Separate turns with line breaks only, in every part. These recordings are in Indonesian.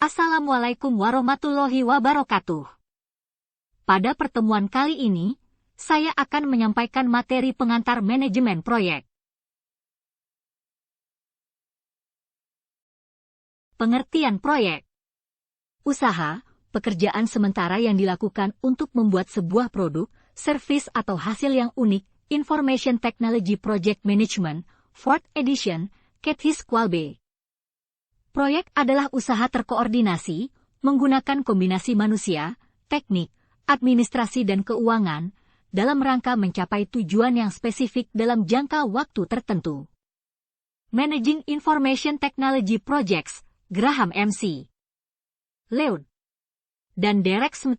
Assalamualaikum warahmatullahi wabarakatuh. Pada pertemuan kali ini, saya akan menyampaikan materi pengantar manajemen proyek. Pengertian proyek. Usaha, pekerjaan sementara yang dilakukan untuk membuat sebuah produk, servis atau hasil yang unik. Information Technology Project Management, 4th Edition, Keithis Qualbe. Proyek adalah usaha terkoordinasi, menggunakan kombinasi manusia, teknik, administrasi dan keuangan, dalam rangka mencapai tujuan yang spesifik dalam jangka waktu tertentu. Managing Information Technology Projects, Graham MC. Leod. Dan Derek Smith.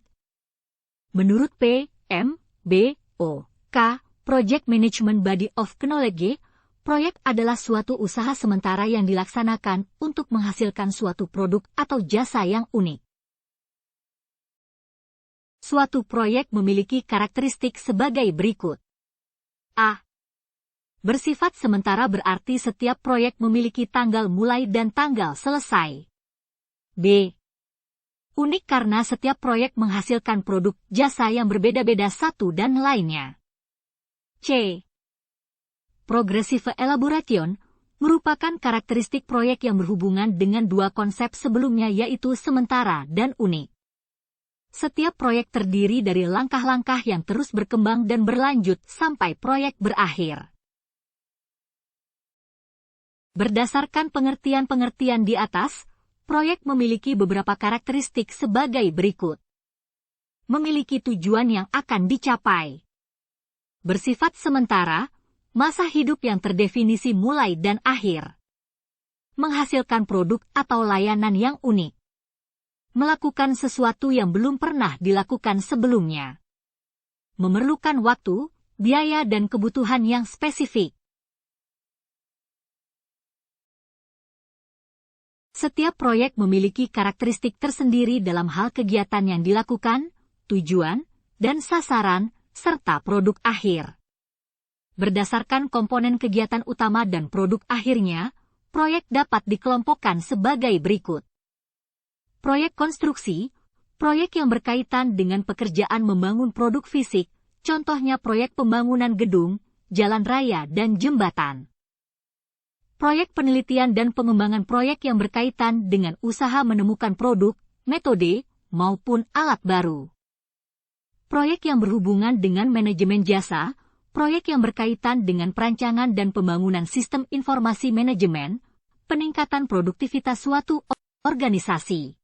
Menurut P. M. B. O. K. Project Management Body of Knowledge, proyek adalah suatu usaha sementara yang dilaksanakan untuk menghasilkan suatu produk atau jasa yang unik. Suatu proyek memiliki karakteristik sebagai berikut. A. Bersifat sementara berarti setiap proyek memiliki tanggal mulai dan tanggal selesai. B. Unik karena setiap proyek menghasilkan produk jasa yang berbeda-beda satu dan lainnya. C. Progressive elaboration merupakan karakteristik proyek yang berhubungan dengan dua konsep sebelumnya yaitu sementara dan unik. Setiap proyek terdiri dari langkah-langkah yang terus berkembang dan berlanjut sampai proyek berakhir. Berdasarkan pengertian-pengertian di atas, proyek memiliki beberapa karakteristik sebagai berikut. Memiliki tujuan yang akan dicapai. Bersifat sementara, masa hidup yang terdefinisi mulai dan akhir. Menghasilkan produk atau layanan yang unik. Melakukan sesuatu yang belum pernah dilakukan sebelumnya. Memerlukan waktu, biaya dan kebutuhan yang spesifik. Setiap proyek memiliki karakteristik tersendiri dalam hal kegiatan yang dilakukan, tujuan, dan sasaran, serta produk akhir. Berdasarkan komponen kegiatan utama dan produk akhirnya, proyek dapat dikelompokkan sebagai berikut. Proyek konstruksi, proyek yang berkaitan dengan pekerjaan membangun produk fisik, contohnya proyek pembangunan gedung, jalan raya dan jembatan. Proyek penelitian dan pengembangan proyek yang berkaitan dengan usaha menemukan produk, metode, maupun alat baru. Proyek yang berhubungan dengan manajemen jasa, proyek yang berkaitan dengan perancangan dan pembangunan sistem informasi manajemen, peningkatan produktivitas suatu organisasi.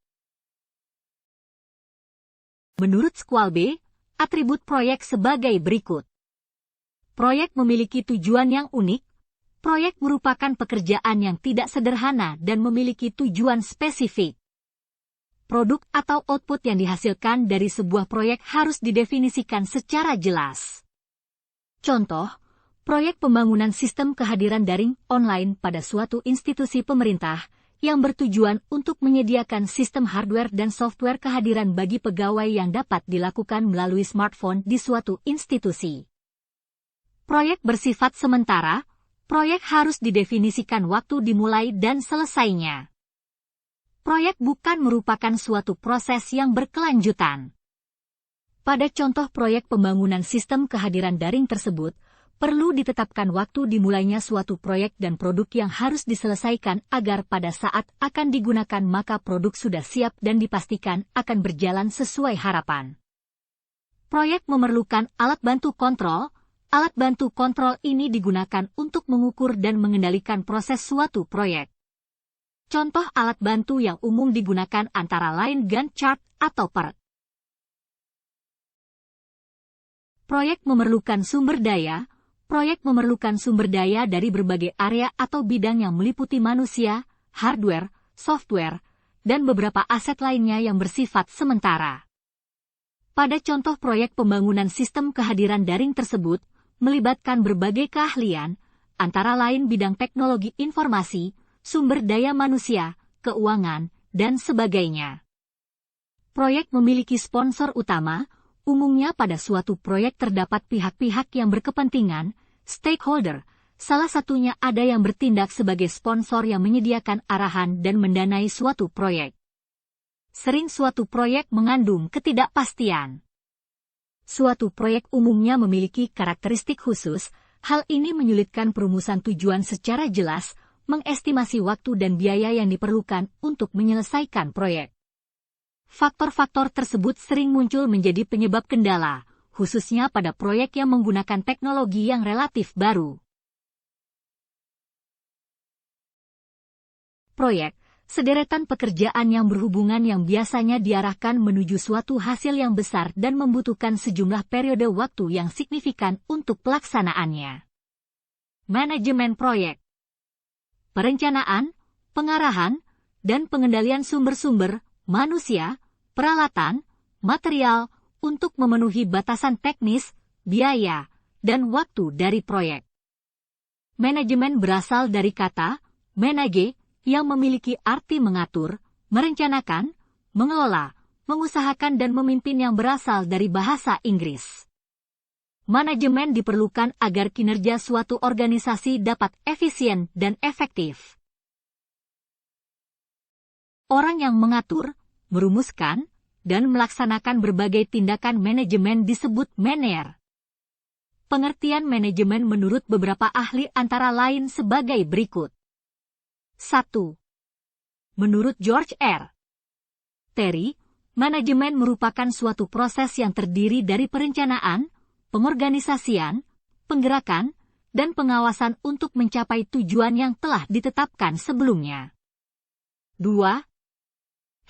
Menurut Qualbe, atribut proyek sebagai berikut. Proyek memiliki tujuan yang unik, proyek merupakan pekerjaan yang tidak sederhana dan memiliki tujuan spesifik. Produk atau output yang dihasilkan dari sebuah proyek harus didefinisikan secara jelas. Contoh, proyek pembangunan sistem kehadiran daring online pada suatu institusi pemerintah yang bertujuan untuk menyediakan sistem hardware dan software kehadiran bagi pegawai yang dapat dilakukan melalui smartphone di suatu institusi. Proyek bersifat sementara, proyek harus didefinisikan waktu dimulai dan selesainya. Proyek bukan merupakan suatu proses yang berkelanjutan. Pada contoh proyek pembangunan sistem kehadiran daring tersebut, perlu ditetapkan waktu dimulainya suatu proyek dan produk yang harus diselesaikan agar pada saat akan digunakan maka produk sudah siap dan dipastikan akan berjalan sesuai harapan. Proyek memerlukan alat bantu kontrol. Alat bantu kontrol ini digunakan untuk mengukur dan mengendalikan proses suatu proyek. Contoh alat bantu yang umum digunakan antara lain Gantt chart atau PERT. Proyek memerlukan sumber daya. Proyek memerlukan sumber daya dari berbagai area atau bidang yang meliputi manusia, hardware, software, dan beberapa aset lainnya yang bersifat sementara. Pada contoh proyek pembangunan sistem kehadiran daring tersebut, melibatkan berbagai keahlian, antara lain bidang teknologi informasi, sumber daya manusia, keuangan, dan sebagainya. Proyek memiliki sponsor utama. Umumnya pada suatu proyek terdapat pihak-pihak yang berkepentingan, stakeholder, salah satunya ada yang bertindak sebagai sponsor yang menyediakan arahan dan mendanai suatu proyek. Sering suatu proyek mengandung ketidakpastian. Suatu proyek umumnya memiliki karakteristik khusus, hal ini menyulitkan perumusan tujuan secara jelas, mengestimasi waktu dan biaya yang diperlukan untuk menyelesaikan proyek. Faktor-faktor tersebut sering muncul menjadi penyebab kendala, khususnya pada proyek yang menggunakan teknologi yang relatif baru. Proyek, sederetan pekerjaan yang berhubungan yang biasanya diarahkan menuju suatu hasil yang besar dan membutuhkan sejumlah periode waktu yang signifikan untuk pelaksanaannya. Manajemen proyek. Perencanaan, pengarahan, dan pengendalian sumber-sumber, manusia, peralatan, material, untuk memenuhi batasan teknis, biaya, dan waktu dari proyek. Manajemen berasal dari kata manage, yang memiliki arti mengatur, merencanakan, mengelola, mengusahakan dan memimpin yang berasal dari bahasa Inggris. Manajemen diperlukan agar kinerja suatu organisasi dapat efisien dan efektif. Orang yang mengatur, merumuskan, dan melaksanakan berbagai tindakan manajemen disebut manajer. Pengertian manajemen menurut beberapa ahli antara lain sebagai berikut. 1. Menurut George R. Terry, manajemen merupakan suatu proses yang terdiri dari perencanaan, pengorganisasian, penggerakan, dan pengawasan untuk mencapai tujuan yang telah ditetapkan sebelumnya. 2.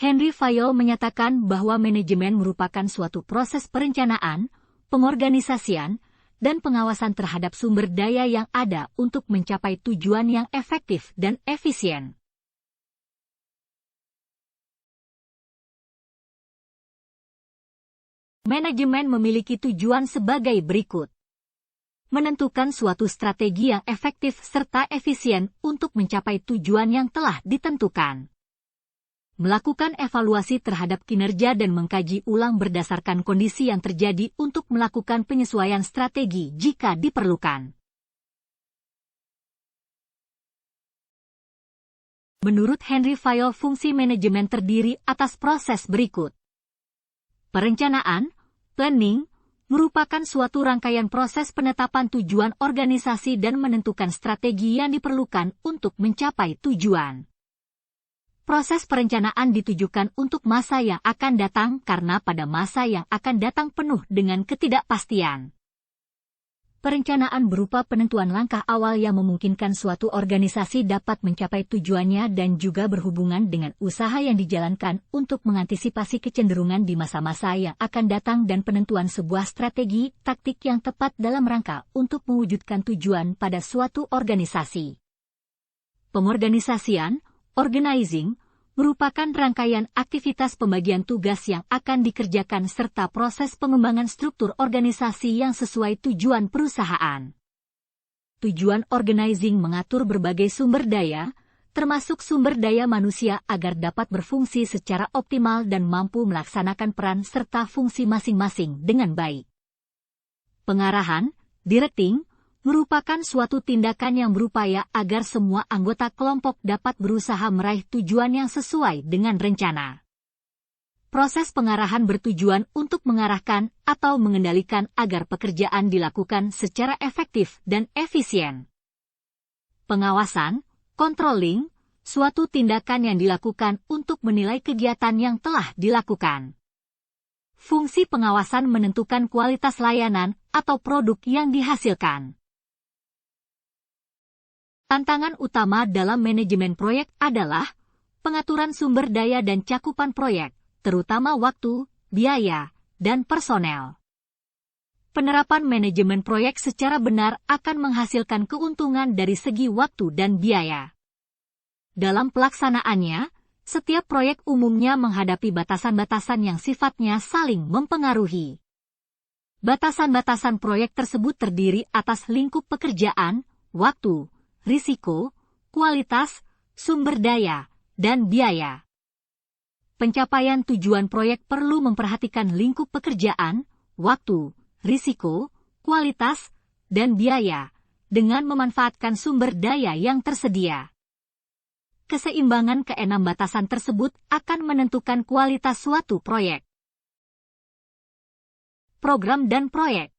Henry Fayol menyatakan bahwa manajemen merupakan suatu proses perencanaan, pengorganisasian, dan pengawasan terhadap sumber daya yang ada untuk mencapai tujuan yang efektif dan efisien. Manajemen memiliki tujuan sebagai berikut. Menentukan suatu strategi yang efektif serta efisien untuk mencapai tujuan yang telah ditentukan. Melakukan evaluasi terhadap kinerja dan mengkaji ulang berdasarkan kondisi yang terjadi untuk melakukan penyesuaian strategi jika diperlukan. Menurut Henry Fayol, fungsi manajemen terdiri atas proses berikut. Perencanaan, planning, merupakan suatu rangkaian proses penetapan tujuan organisasi dan menentukan strategi yang diperlukan untuk mencapai tujuan. Proses perencanaan ditujukan untuk masa yang akan datang karena pada masa yang akan datang penuh dengan ketidakpastian. Perencanaan berupa penentuan langkah awal yang memungkinkan suatu organisasi dapat mencapai tujuannya dan juga berhubungan dengan usaha yang dijalankan untuk mengantisipasi kecenderungan di masa-masa yang akan datang dan penentuan sebuah strategi taktik yang tepat dalam rangka untuk mewujudkan tujuan pada suatu organisasi. Pengorganisasian, organizing, merupakan rangkaian aktivitas pembagian tugas yang akan dikerjakan serta proses pengembangan struktur organisasi yang sesuai tujuan perusahaan. Tujuan organizing mengatur berbagai sumber daya, termasuk sumber daya manusia agar dapat berfungsi secara optimal dan mampu melaksanakan peran serta fungsi masing-masing dengan baik. Pengarahan, directing, merupakan suatu tindakan yang berupaya agar semua anggota kelompok dapat berusaha meraih tujuan yang sesuai dengan rencana. Proses pengarahan bertujuan untuk mengarahkan atau mengendalikan agar pekerjaan dilakukan secara efektif dan efisien. Pengawasan, controlling, suatu tindakan yang dilakukan untuk menilai kegiatan yang telah dilakukan. Fungsi pengawasan menentukan kualitas layanan atau produk yang dihasilkan. Tantangan utama dalam manajemen proyek adalah pengaturan sumber daya dan cakupan proyek, terutama waktu, biaya, dan personel. Penerapan manajemen proyek secara benar akan menghasilkan keuntungan dari segi waktu dan biaya. Dalam pelaksanaannya, setiap proyek umumnya menghadapi batasan-batasan yang sifatnya saling mempengaruhi. Batasan-batasan proyek tersebut terdiri atas lingkup pekerjaan, waktu, risiko, kualitas, sumber daya, dan biaya. Pencapaian tujuan proyek perlu memperhatikan lingkup pekerjaan, waktu, risiko, kualitas, dan biaya, dengan memanfaatkan sumber daya yang tersedia. Keseimbangan keenam batasan tersebut akan menentukan kualitas suatu proyek. Program dan proyek.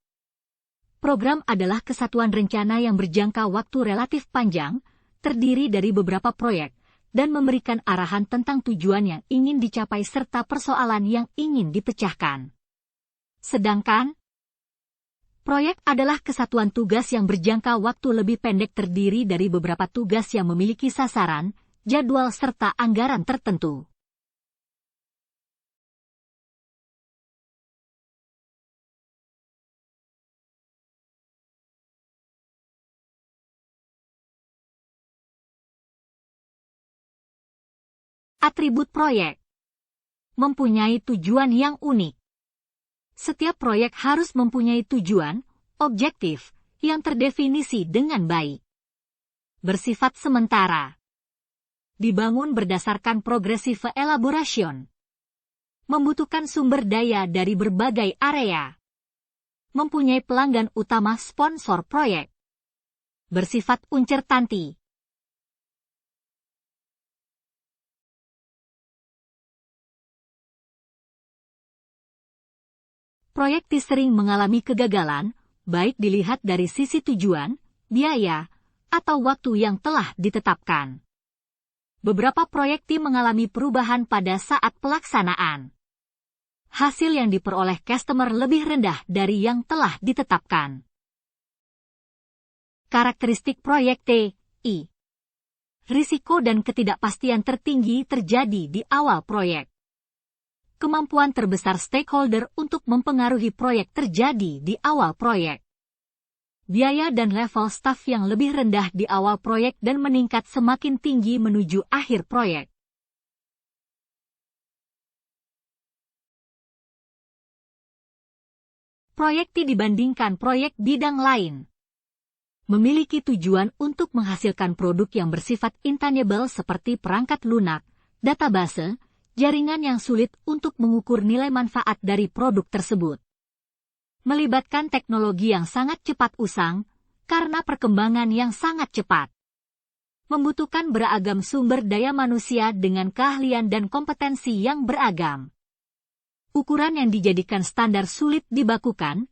Program adalah kesatuan rencana yang berjangka waktu relatif panjang, terdiri dari beberapa proyek, dan memberikan arahan tentang tujuan yang ingin dicapai serta persoalan yang ingin dipecahkan. Sedangkan, proyek adalah kesatuan tugas yang berjangka waktu lebih pendek terdiri dari beberapa tugas yang memiliki sasaran, jadwal serta anggaran tertentu. Atribut proyek. Mempunyai tujuan yang unik. Setiap proyek harus mempunyai tujuan, objektif, yang terdefinisi dengan baik. Bersifat sementara. Dibangun berdasarkan progressive elaboration. Membutuhkan sumber daya dari berbagai area. Mempunyai pelanggan utama sponsor proyek. Bersifat uncertainty. Proyek sering mengalami kegagalan, baik dilihat dari sisi tujuan, biaya, atau waktu yang telah ditetapkan. Beberapa proyek mengalami perubahan pada saat pelaksanaan. Hasil yang diperoleh customer lebih rendah dari yang telah ditetapkan. Karakteristik proyek TI. Risiko dan ketidakpastian tertinggi terjadi di awal proyek. Kemampuan terbesar stakeholder untuk mempengaruhi proyek terjadi di awal proyek. Biaya dan level staf yang lebih rendah di awal proyek dan meningkat semakin tinggi menuju akhir proyek. Proyek dibandingkan proyek bidang lain. Memiliki tujuan untuk menghasilkan produk yang bersifat intangible seperti perangkat lunak, database, jaringan yang sulit untuk mengukur nilai manfaat dari produk tersebut. Melibatkan teknologi yang sangat cepat usang, karena perkembangan yang sangat cepat. Membutuhkan beragam sumber daya manusia dengan keahlian dan kompetensi yang beragam. Ukuran yang dijadikan standar sulit dibakukan,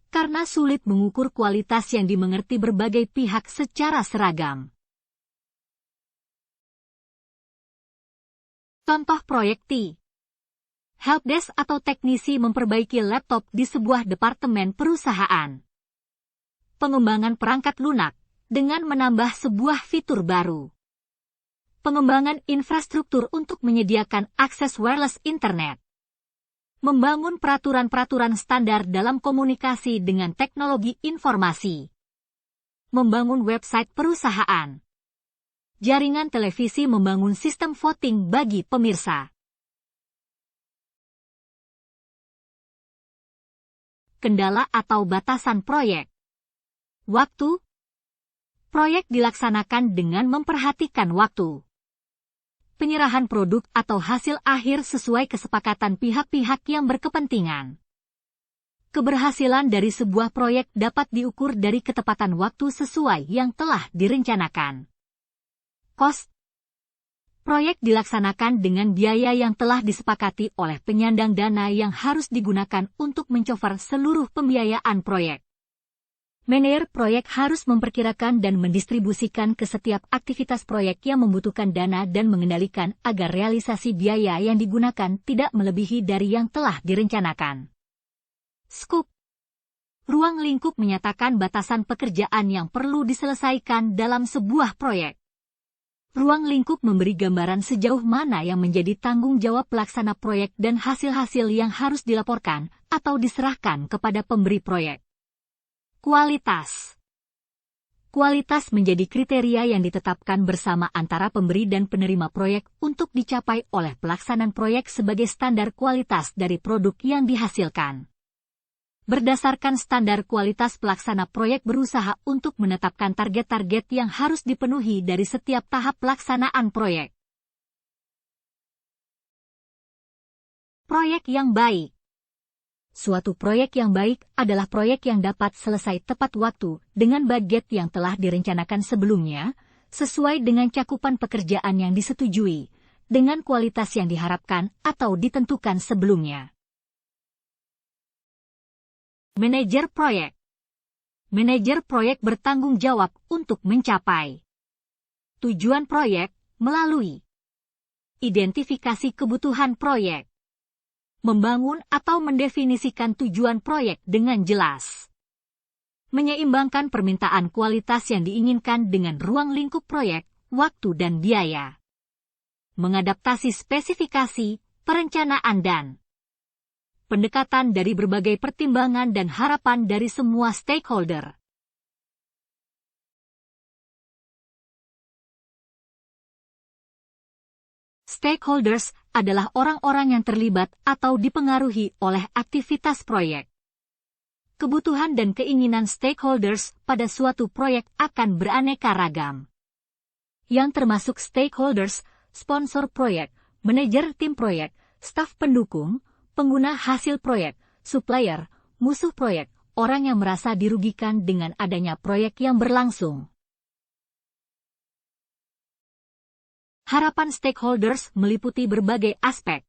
karena sulit mengukur kualitas yang dimengerti berbagai pihak secara seragam. Contoh proyek T. Helpdesk atau teknisi memperbaiki laptop di sebuah departemen perusahaan. Pengembangan perangkat lunak dengan menambah sebuah fitur baru. Pengembangan infrastruktur untuk menyediakan akses wireless internet. Membangun peraturan-peraturan standar dalam komunikasi dengan teknologi informasi. Membangun website perusahaan. Jaringan televisi membangun sistem voting bagi pemirsa. Kendala atau batasan proyek. Waktu. Proyek dilaksanakan dengan memperhatikan waktu. Penyerahan produk atau hasil akhir sesuai kesepakatan pihak-pihak yang berkepentingan. Keberhasilan dari sebuah proyek dapat diukur dari ketepatan waktu sesuai yang telah direncanakan. Cost. Proyek dilaksanakan dengan biaya yang telah disepakati oleh penyandang dana yang harus digunakan untuk mencover seluruh pembiayaan proyek. Manajer proyek harus memperkirakan dan mendistribusikan ke setiap aktivitas proyek yang membutuhkan dana dan mengendalikan agar realisasi biaya yang digunakan tidak melebihi dari yang telah direncanakan. Scope. Ruang lingkup menyatakan batasan pekerjaan yang perlu diselesaikan dalam sebuah proyek. Ruang lingkup memberi gambaran sejauh mana yang menjadi tanggung jawab pelaksana proyek dan hasil-hasil yang harus dilaporkan atau diserahkan kepada pemberi proyek. Kualitas. Kualitas menjadi kriteria yang ditetapkan bersama antara pemberi dan penerima proyek untuk dicapai oleh pelaksanaan proyek sebagai standar kualitas dari produk yang dihasilkan. Berdasarkan standar kualitas pelaksana proyek berusaha untuk menetapkan target-target yang harus dipenuhi dari setiap tahap pelaksanaan proyek. Proyek yang baik. Suatu proyek yang baik adalah proyek yang dapat selesai tepat waktu dengan budget yang telah direncanakan sebelumnya, sesuai dengan cakupan pekerjaan yang disetujui, dengan kualitas yang diharapkan atau ditentukan sebelumnya. Manajer proyek. Manajer proyek bertanggung jawab untuk mencapai tujuan proyek melalui identifikasi kebutuhan proyek, membangun atau mendefinisikan tujuan proyek dengan jelas, menyeimbangkan permintaan kualitas yang diinginkan dengan ruang lingkup proyek, waktu dan biaya, mengadaptasi spesifikasi, perencanaan dan pendekatan dari berbagai pertimbangan dan harapan dari semua stakeholder. Stakeholders adalah orang-orang yang terlibat atau dipengaruhi oleh aktivitas proyek. Kebutuhan dan keinginan stakeholders pada suatu proyek akan beraneka ragam, yang termasuk stakeholders, sponsor proyek, manajer tim proyek, staf pendukung, pengguna hasil proyek, supplier, musuh proyek, orang yang merasa dirugikan dengan adanya proyek yang berlangsung. Harapan stakeholders meliputi berbagai aspek.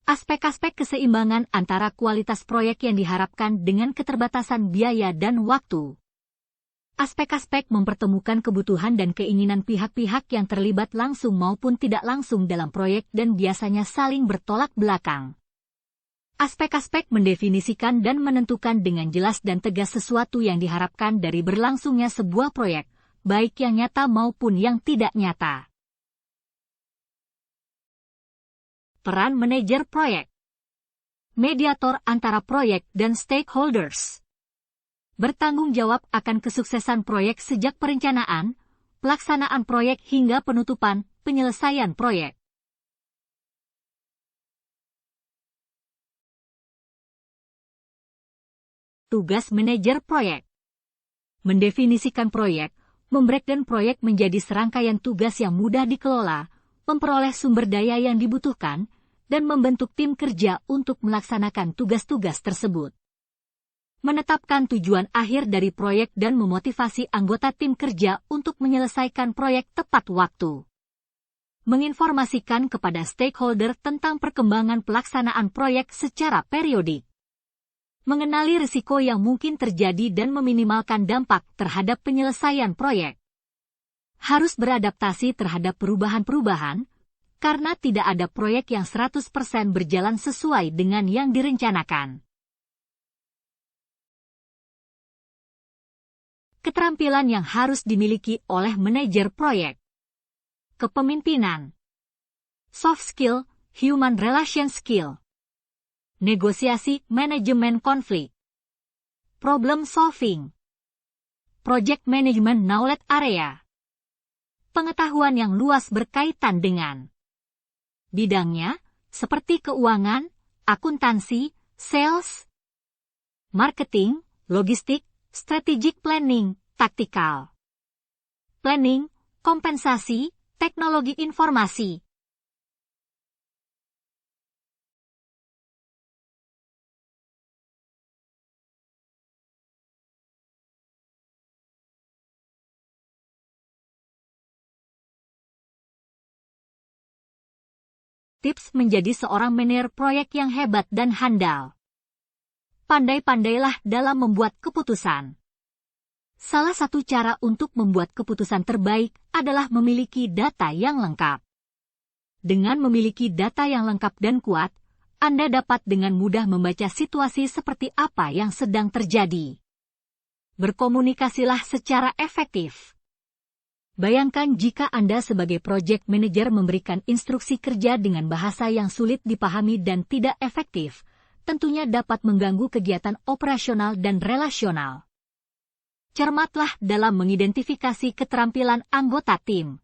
Aspek-aspek keseimbangan antara kualitas proyek yang diharapkan dengan keterbatasan biaya dan waktu. Aspek-aspek mempertemukan kebutuhan dan keinginan pihak-pihak yang terlibat langsung maupun tidak langsung dalam proyek dan biasanya saling bertolak belakang. Aspek-aspek mendefinisikan dan menentukan dengan jelas dan tegas sesuatu yang diharapkan dari berlangsungnya sebuah proyek, baik yang nyata maupun yang tidak nyata. Peran manajer proyek. Mediator antara proyek dan stakeholders. Bertanggung jawab akan kesuksesan proyek sejak perencanaan, pelaksanaan proyek hingga penutupan, penyelesaian proyek. Tugas manajer proyek. Mendefinisikan proyek, membreakdown proyek menjadi serangkaian tugas yang mudah dikelola, memperoleh sumber daya yang dibutuhkan, dan membentuk tim kerja untuk melaksanakan tugas-tugas tersebut. Menetapkan tujuan akhir dari proyek dan memotivasi anggota tim kerja untuk menyelesaikan proyek tepat waktu. Menginformasikan kepada stakeholder tentang perkembangan pelaksanaan proyek secara periodik. Mengenali risiko yang mungkin terjadi dan meminimalkan dampak terhadap penyelesaian proyek. Harus beradaptasi terhadap perubahan-perubahan, karena tidak ada proyek yang 100% berjalan sesuai dengan yang direncanakan. Keterampilan yang harus dimiliki oleh manajer proyek. Kepemimpinan. Soft skill, human relation skill. Negosiasi, manajemen konflik. Problem solving. Project management knowledge area. Pengetahuan yang luas berkaitan dengan bidangnya, seperti keuangan, akuntansi, sales, marketing, logistik, strategic planning, taktikal planning, kompensasi, teknologi informasi. Tips menjadi seorang manajer proyek yang hebat dan handal. Pandai-pandailah dalam membuat keputusan. Salah satu cara untuk membuat keputusan terbaik adalah memiliki data yang lengkap. Dengan memiliki data yang lengkap dan kuat, Anda dapat dengan mudah membaca situasi seperti apa yang sedang terjadi. Berkomunikasilah secara efektif. Bayangkan jika Anda sebagai project manager memberikan instruksi kerja dengan bahasa yang sulit dipahami dan tidak efektif, tentunya dapat mengganggu kegiatan operasional dan relasional. Cermatlah dalam mengidentifikasi keterampilan anggota tim.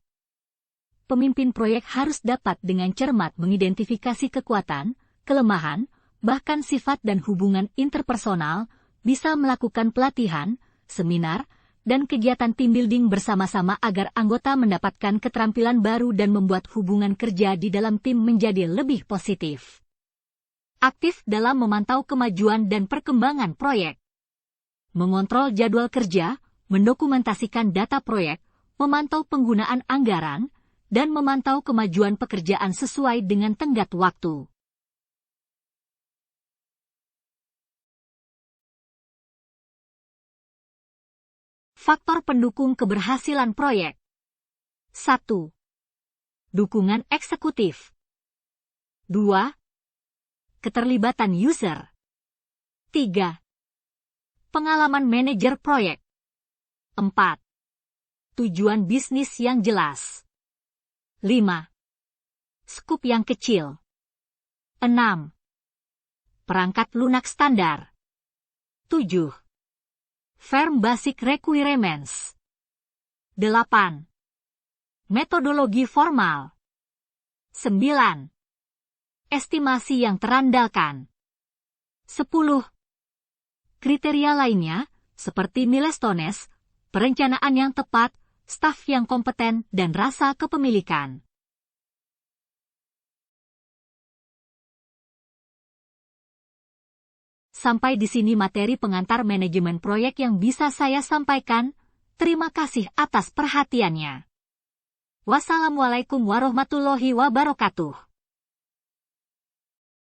Pemimpin proyek harus dapat dengan cermat mengidentifikasi kekuatan, kelemahan, bahkan sifat dan hubungan interpersonal, bisa melakukan pelatihan, seminar, dan kegiatan team building bersama-sama agar anggota mendapatkan keterampilan baru dan membuat hubungan kerja di dalam tim menjadi lebih positif. Aktif dalam memantau kemajuan dan perkembangan proyek. Mengontrol jadwal kerja, mendokumentasikan data proyek, memantau penggunaan anggaran, dan memantau kemajuan pekerjaan sesuai dengan tenggat waktu. Faktor pendukung keberhasilan proyek. 1. Dukungan eksekutif. 2. Keterlibatan user. 3. Pengalaman manajer proyek. 4. Tujuan bisnis yang jelas. 5. Skup yang kecil. 6. Perangkat lunak standar. 7. Firm Basic Requirements. 8. Metodologi formal. 9. Estimasi yang terandalkan. 10. Kriteria lainnya, seperti milestones, perencanaan yang tepat, staf yang kompeten, dan rasa kepemilikan. Sampai di sini materi pengantar manajemen proyek yang bisa saya sampaikan. Terima kasih atas perhatiannya. Wassalamualaikum warahmatullahi wabarakatuh.